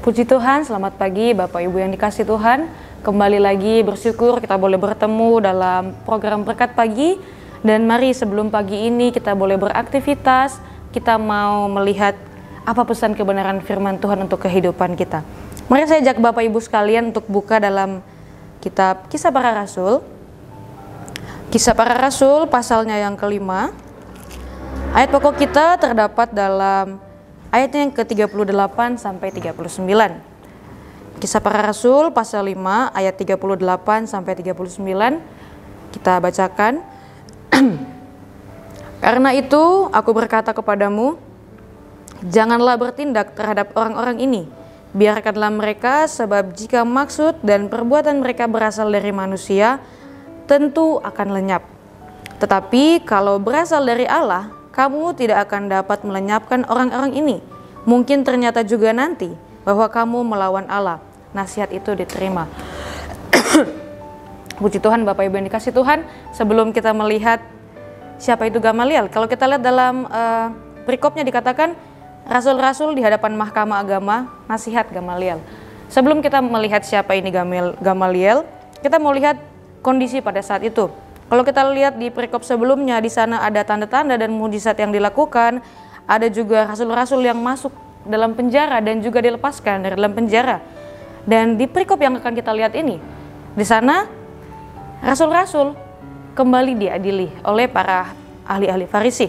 Puji Tuhan, selamat pagi Bapak Ibu yang dikasih Tuhan. Kembali lagi bersyukur kita boleh bertemu dalam program Berkat Pagi. Dan mari sebelum pagi ini kita boleh beraktivitas, kita mau melihat apa pesan kebenaran firman Tuhan untuk kehidupan kita. Mari saya ajak Bapak Ibu sekalian untuk buka dalam kitab Kisah Para Rasul. Kisah Para Rasul pasalnya yang kelima. Ayat pokok kita terdapat dalam ayatnya yang ke-38 sampai 39. Kisah Para Rasul pasal 5 ayat 38 sampai 39 kita bacakan. Karena itu aku berkata kepadamu, janganlah bertindak terhadap orang-orang ini. Biarkanlah mereka, sebab jika maksud dan perbuatan mereka berasal dari manusia, tentu akan lenyap. Tetapi kalau berasal dari Allah, kamu tidak akan dapat melenyapkan orang-orang ini. Mungkin ternyata juga nanti bahwa kamu melawan Allah. Nasihat itu diterima. Puji Tuhan Bapak Ibu yang dikasih Tuhan. Sebelum kita melihat siapa itu Gamaliel, kalau kita lihat dalam perikopnya dikatakan rasul-rasul di hadapan mahkamah agama, nasihat Gamaliel. Sebelum kita melihat siapa ini Gamaliel, kita mau lihat kondisi pada saat itu. Kalau kita lihat di perikop sebelumnya, di sana ada tanda-tanda dan mujizat yang dilakukan, ada juga rasul-rasul yang masuk dalam penjara dan juga dilepaskan dari dalam penjara. Dan di perikop yang akan kita lihat ini, di sana rasul-rasul kembali diadili oleh para ahli-ahli Farisi.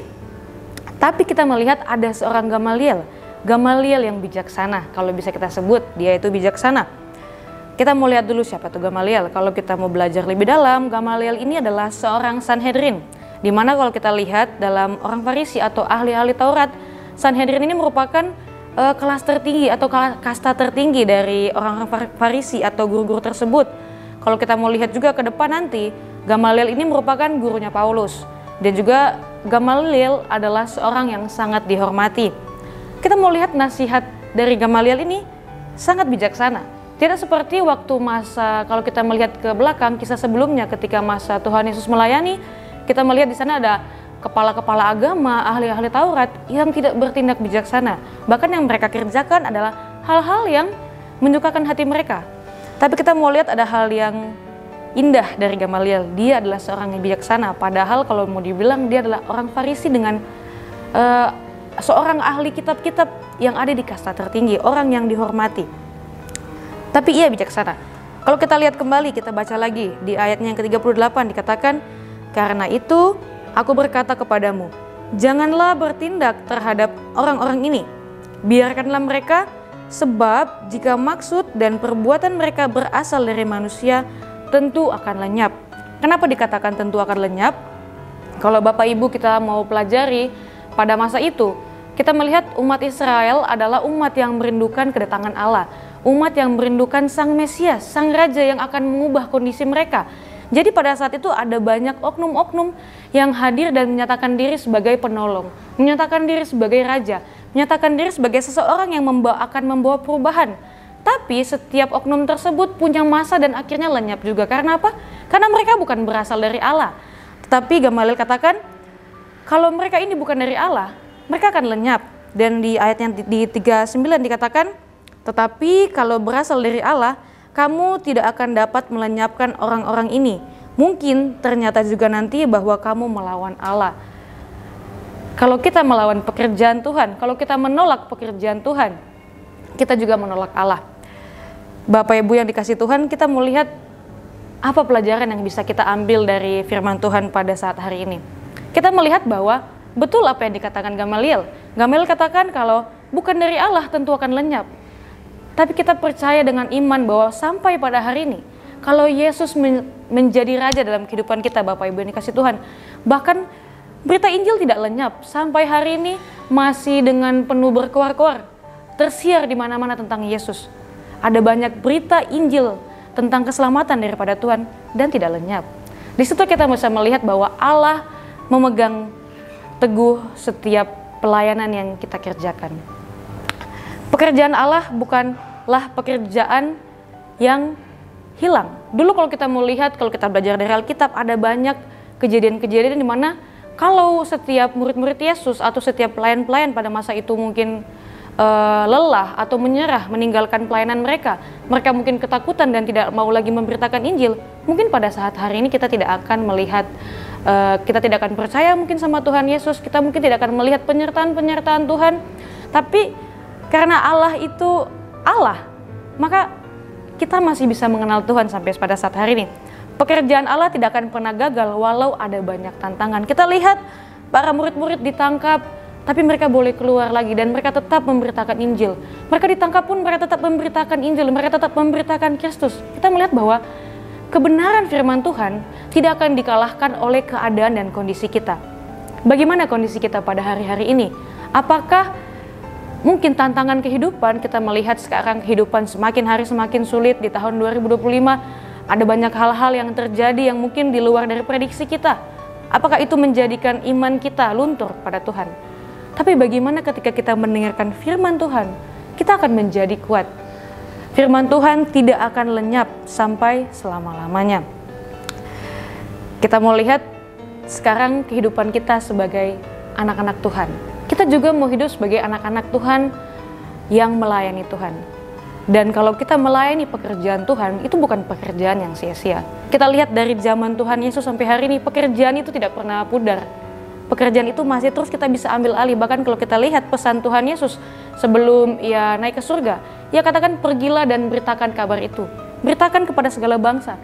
Tapi kita melihat ada seorang Gamaliel yang bijaksana, kalau bisa kita sebut dia itu bijaksana. Kita mau lihat dulu siapa itu Gamaliel. Kalau kita mau belajar lebih dalam, Gamaliel ini adalah seorang Sanhedrin. Dimana kalau kita lihat dalam orang Farisi atau ahli-ahli Taurat, Sanhedrin ini merupakan kelas tertinggi atau kasta tertinggi dari orang-orang Farisi atau guru-guru tersebut. Kalau kita mau lihat juga ke depan nanti, Gamaliel ini merupakan gurunya Paulus. Dan juga Gamaliel adalah seorang yang sangat dihormati. Kita mau lihat nasihat dari Gamaliel ini sangat bijaksana. Tidak seperti waktu masa, kalau kita melihat ke belakang kisah sebelumnya ketika masa Tuhan Yesus melayani, kita melihat di sana ada kepala-kepala agama, ahli-ahli Taurat yang tidak bertindak bijaksana. Bahkan yang mereka kerjakan adalah hal-hal yang menyukakan hati mereka. Tapi kita mau lihat ada hal yang indah dari Gamaliel. Dia adalah seorang yang bijaksana, padahal kalau mau dibilang dia adalah orang Farisi dengan seorang ahli kitab-kitab yang ada di kasta tertinggi, orang yang dihormati. Tapi ia bijaksana. Kalau kita lihat kembali, kita baca lagi di ayatnya yang ke-38 dikatakan, karena itu aku berkata kepadamu, janganlah bertindak terhadap orang-orang ini. Biarkanlah mereka, sebab jika maksud dan perbuatan mereka berasal dari manusia, tentu akan lenyap. Kenapa dikatakan tentu akan lenyap? Kalau Bapak Ibu kita mau pelajari pada masa itu, kita melihat umat Israel adalah umat yang merindukan kedatangan Allah. Umat yang merindukan Sang Mesias, Sang Raja yang akan mengubah kondisi mereka. Jadi pada saat itu ada banyak oknum-oknum yang hadir dan menyatakan diri sebagai penolong, menyatakan diri sebagai raja, menyatakan diri sebagai seseorang yang akan membawa perubahan. Tapi setiap oknum tersebut punya masa dan akhirnya lenyap juga. Karena apa? Karena mereka bukan berasal dari Allah. Tetapi Gamaliel katakan, kalau mereka ini bukan dari Allah, mereka akan lenyap. Dan di ayat yang di 39 dikatakan, tetapi kalau berasal dari Allah, kamu tidak akan dapat melenyapkan orang-orang ini. Mungkin ternyata juga nanti bahwa kamu melawan Allah. Kalau kita melawan pekerjaan Tuhan, kalau kita menolak pekerjaan Tuhan, kita juga menolak Allah. Bapak Ibu yang dikasih Tuhan, kita mau lihat apa pelajaran yang bisa kita ambil dari firman Tuhan pada saat hari ini. Kita melihat bahwa betul apa yang dikatakan Gamaliel. Gamaliel katakan kalau bukan dari Allah tentu akan lenyap. Tapi kita percaya dengan iman bahwa sampai pada hari ini, kalau Yesus menjadi Raja dalam kehidupan kita, Bapak Ibu yang dikasih Tuhan, bahkan berita Injil tidak lenyap. Sampai hari ini masih dengan penuh berkoar-koar, tersiar di mana-mana tentang Yesus. Ada banyak berita Injil tentang keselamatan daripada Tuhan dan tidak lenyap. Di situ kita bisa melihat bahwa Allah memegang teguh setiap pelayanan yang kita kerjakan. Pekerjaan Allah bukanlah pekerjaan yang hilang. Dulu kalau kita mau lihat, kalau kita belajar dari Alkitab, ada banyak kejadian-kejadian di mana kalau setiap murid-murid Yesus atau setiap pelayan-pelayan pada masa itu mungkin lelah atau menyerah meninggalkan pelayanan mereka, mereka mungkin ketakutan dan tidak mau lagi memberitakan Injil, mungkin pada saat hari ini kita tidak akan melihat, kita tidak akan percaya mungkin sama Tuhan Yesus, kita mungkin tidak akan melihat penyertaan Tuhan. Tapi karena Allah itu Allah, maka kita masih bisa mengenal Tuhan sampai pada saat hari ini. Pekerjaan Allah tidak akan pernah gagal walau ada banyak tantangan. Kita lihat para murid-murid ditangkap, tapi mereka boleh keluar lagi dan mereka tetap memberitakan Injil. Mereka ditangkap pun mereka tetap memberitakan Injil, mereka tetap memberitakan Kristus. Kita melihat bahwa kebenaran firman Tuhan tidak akan dikalahkan oleh keadaan dan kondisi kita. Bagaimana kondisi kita pada hari-hari ini? Apakah mungkin tantangan kehidupan, kita melihat sekarang kehidupan semakin hari semakin sulit di tahun 2025, ada banyak hal-hal yang terjadi yang mungkin di luar dari prediksi kita. Apakah itu menjadikan iman kita luntur pada Tuhan? Tapi bagaimana ketika kita mendengarkan firman Tuhan, kita akan menjadi kuat. Firman Tuhan tidak akan lenyap sampai selama-lamanya. Kita mau lihat sekarang kehidupan kita sebagai anak-anak Tuhan. Kita juga mau hidup sebagai anak-anak Tuhan yang melayani Tuhan. Dan kalau kita melayani pekerjaan Tuhan, itu bukan pekerjaan yang sia-sia. Kita lihat dari zaman Tuhan Yesus sampai hari ini, pekerjaan itu tidak pernah pudar. Pekerjaan itu masih terus kita bisa ambil alih. Bahkan kalau kita lihat pesan Tuhan Yesus sebelum ia naik ke surga, ia katakan pergilah dan beritakan kabar itu. Beritakan kepada segala bangsa.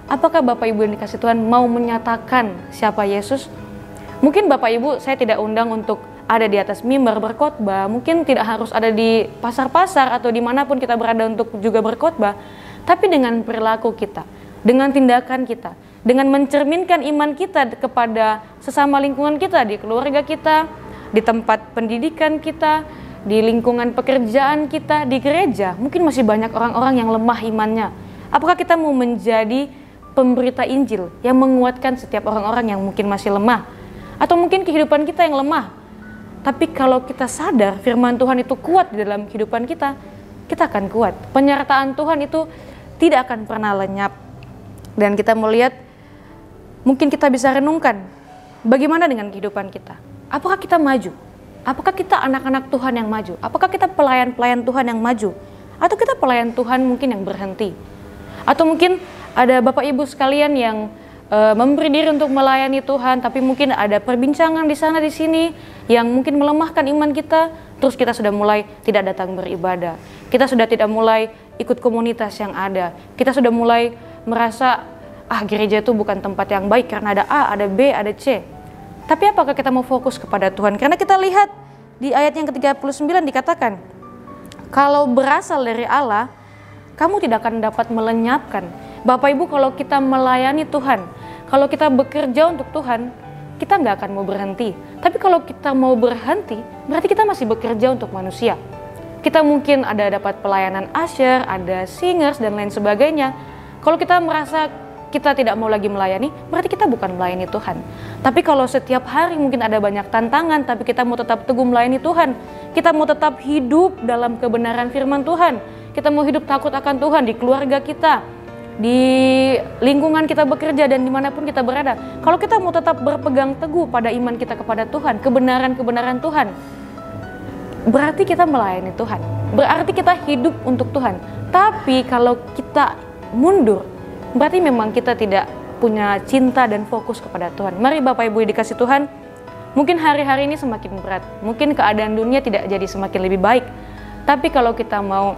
Apakah Bapak Ibu yang dikasih Tuhan mau menyatakan siapa Yesus? Mungkin Bapak Ibu saya tidak undang untuk ada di atas mimbar berkhotbah, mungkin tidak harus ada di pasar-pasar atau dimanapun kita berada untuk juga berkhotbah, tapi dengan perilaku kita, dengan tindakan kita, dengan mencerminkan iman kita kepada sesama lingkungan kita, di keluarga kita, di tempat pendidikan kita, di lingkungan pekerjaan kita, di gereja, mungkin masih banyak orang-orang yang lemah imannya. Apakah kita mau menjadi pemberita Injil yang menguatkan setiap orang-orang yang mungkin masih lemah? Atau mungkin kehidupan kita yang lemah, tapi kalau kita sadar firman Tuhan itu kuat di dalam kehidupan kita, kita akan kuat. Penyertaan Tuhan itu tidak akan pernah lenyap. Dan kita melihat, mungkin kita bisa renungkan, bagaimana dengan kehidupan kita? Apakah kita maju? Apakah kita anak-anak Tuhan yang maju? Apakah kita pelayan-pelayan Tuhan yang maju? Atau kita pelayan Tuhan mungkin yang berhenti? Atau mungkin ada Bapak Ibu sekalian yang memberi diri untuk melayani Tuhan, tapi mungkin ada perbincangan di sana di sini yang mungkin melemahkan iman kita, terus kita sudah mulai tidak datang beribadah, kita sudah tidak mulai ikut komunitas yang ada, kita sudah mulai merasa gereja itu bukan tempat yang baik karena ada A, ada B, ada C. Tapi apakah kita mau fokus kepada Tuhan? Karena kita lihat di ayat yang ke-39 dikatakan, kalau berasal dari Allah, kamu tidak akan dapat melenyapkan. Bapak Ibu, kalau kita melayani Tuhan, kalau kita bekerja untuk Tuhan, kita nggak akan mau berhenti. Tapi kalau kita mau berhenti, berarti kita masih bekerja untuk manusia. Kita mungkin ada dapat pelayanan usher, ada singers, dan lain sebagainya. Kalau kita merasa kita tidak mau lagi melayani, berarti kita bukan melayani Tuhan. Tapi kalau setiap hari mungkin ada banyak tantangan, tapi kita mau tetap teguh melayani Tuhan, kita mau tetap hidup dalam kebenaran firman Tuhan, kita mau hidup takut akan Tuhan di keluarga kita, di lingkungan kita bekerja dan dimanapun kita berada. Kalau kita mau tetap berpegang teguh pada iman kita kepada Tuhan, kebenaran-kebenaran Tuhan, berarti kita melayani Tuhan, berarti kita hidup untuk Tuhan. Tapi kalau kita mundur, berarti memang kita tidak punya cinta dan fokus kepada Tuhan. Mari Bapak Ibu dikasih Tuhan, mungkin hari-hari ini semakin berat, mungkin keadaan dunia tidak jadi semakin lebih baik, tapi kalau kita mau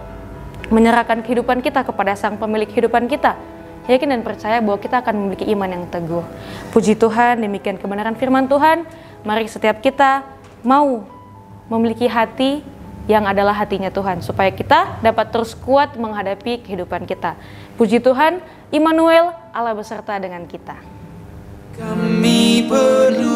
menyerahkan kehidupan kita kepada Sang Pemilik kehidupan kita, yakin dan percaya bahwa kita akan memiliki iman yang teguh. Puji Tuhan, demikian kebenaran firman Tuhan. Mari setiap kita mau memiliki hati yang adalah hatinya Tuhan, supaya kita dapat terus kuat menghadapi kehidupan kita. Puji Tuhan, Immanuel, Allah beserta dengan kita. Kami perlu